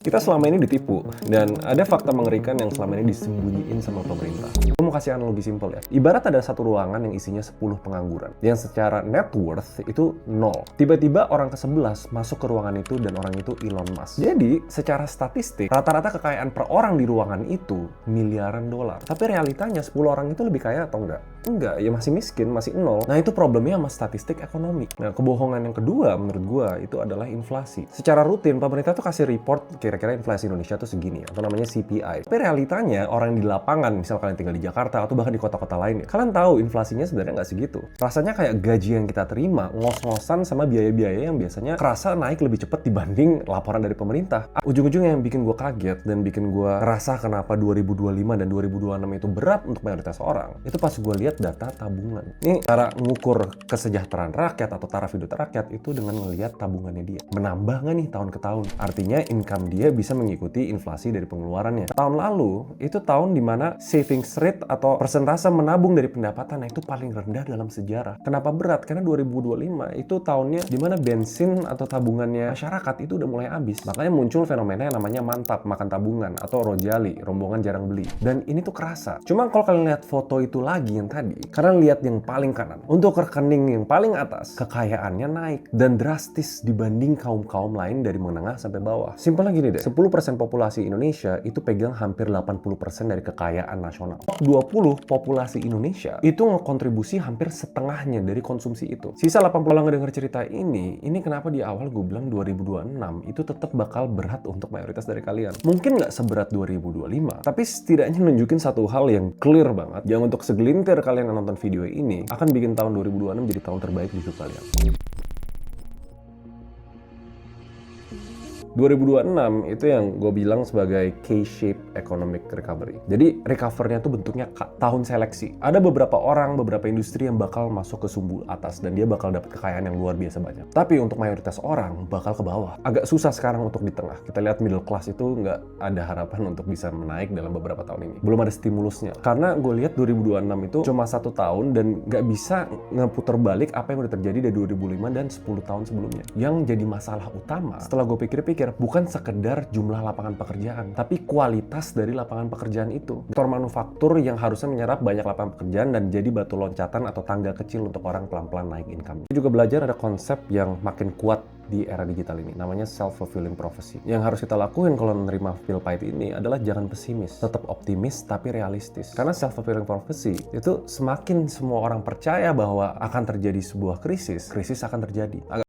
Kita selama ini ditipu, dan ada fakta mengerikan yang selama ini disembunyiin sama pemerintah. Gue mau kasih analogi simpel ya. Ibarat ada satu ruangan yang isinya 10 pengangguran, yang secara net worth itu 0. Tiba-tiba orang ke-11 masuk ke ruangan itu dan orang itu Elon Musk. Jadi, secara statistik, rata-rata kekayaan per orang di ruangan itu miliaran dolar. Tapi realitanya 10 orang itu lebih kaya atau enggak? Enggak, ya masih miskin, masih 0. Nah itu problemnya sama statistik ekonomi. Nah kebohongan yang kedua menurut gue itu adalah inflasi. Secara rutin pemerintah tuh kasih report kira-kira inflasi Indonesia tuh segini atau namanya CPI. Tapi realitanya orang yang di lapangan, misal kalian tinggal di Jakarta atau bahkan di kota-kota lain, kalian tahu inflasinya sebenarnya nggak segitu. Rasanya kayak gaji yang kita terima ngos-ngosan sama biaya-biaya yang biasanya kerasa naik lebih cepat dibanding laporan dari pemerintah. Ujung-ujungnya yang bikin gue kaget dan bikin gue ngerasa kenapa 2025 dan 2026 itu berat untuk mayoritas orang, itu pas gue lihat data tabungan. Ini cara ngukur kesejahteraan rakyat atau taraf hidup rakyat itu dengan ngelihat tabungannya dia. Menambah nggak nih tahun ke tahun? Artinya income dia bisa mengikuti inflasi dari pengeluarannya. Tahun lalu itu tahun dimana savings rate atau persentase menabung dari pendapatan itu paling rendah dalam sejarah. Kenapa berat? Karena 2025 itu tahunnya dimana bensin atau tabungannya masyarakat itu udah mulai habis. Makanya muncul fenomena yang namanya mantap makan tabungan atau rojali, rombongan jarang beli. Dan ini tuh kerasa. Cuma kalau kalian lihat foto itu lagi yang tadi, kalian lihat yang paling kanan. Untuk rekening yang paling atas, kekayaannya naik dan drastis dibanding kaum-kaum lain dari menengah sampai bawah. Simpelnya gini deh, 10% populasi Indonesia itu pegang hampir 80% dari kekayaan nasional. 20 populasi Indonesia itu ngekontribusi hampir setengahnya dari konsumsi itu. Sisa 80 orang ngedenger cerita ini kenapa di awal gue bilang 2026 itu tetap bakal berat untuk mayoritas dari kalian. Mungkin nggak seberat 2025, tapi setidaknya nunjukin satu hal yang clear banget, yang untuk segelintir kalian yang nonton video ini akan bikin tahun 2026 jadi tahun terbaik di hidup kalian. 2026 itu yang gue bilang sebagai K-shape economic recovery. Jadi recovernya tuh bentuknya tahun seleksi. Ada beberapa orang, beberapa industri yang bakal masuk ke sumbu atas dan dia bakal dapat kekayaan yang luar biasa banyak. Tapi untuk mayoritas orang bakal ke bawah. Agak susah sekarang untuk di tengah. Kita lihat middle class itu nggak ada harapan untuk bisa menaik dalam beberapa tahun ini. Belum ada stimulusnya. Karena gue lihat 2026 itu cuma 1 tahun dan nggak bisa ngeputar balik apa yang udah terjadi dari 2005 dan 10 tahun sebelumnya. Yang jadi masalah utama setelah gue pikir-pikir bukan sekedar jumlah lapangan pekerjaan, tapi kualitas dari lapangan pekerjaan itu. Sektor manufaktur yang harusnya menyerap banyak lapangan pekerjaan dan jadi batu loncatan atau tangga kecil untuk orang pelan-pelan naik income. Saya juga belajar ada konsep yang makin kuat di era digital ini, namanya self-fulfilling prophecy. Yang harus kita lakuin kalau menerima pil pahit ini adalah jangan pesimis, tetap optimis tapi realistis. Karena self-fulfilling prophecy itu semakin semua orang percaya bahwa akan terjadi sebuah krisis akan terjadi.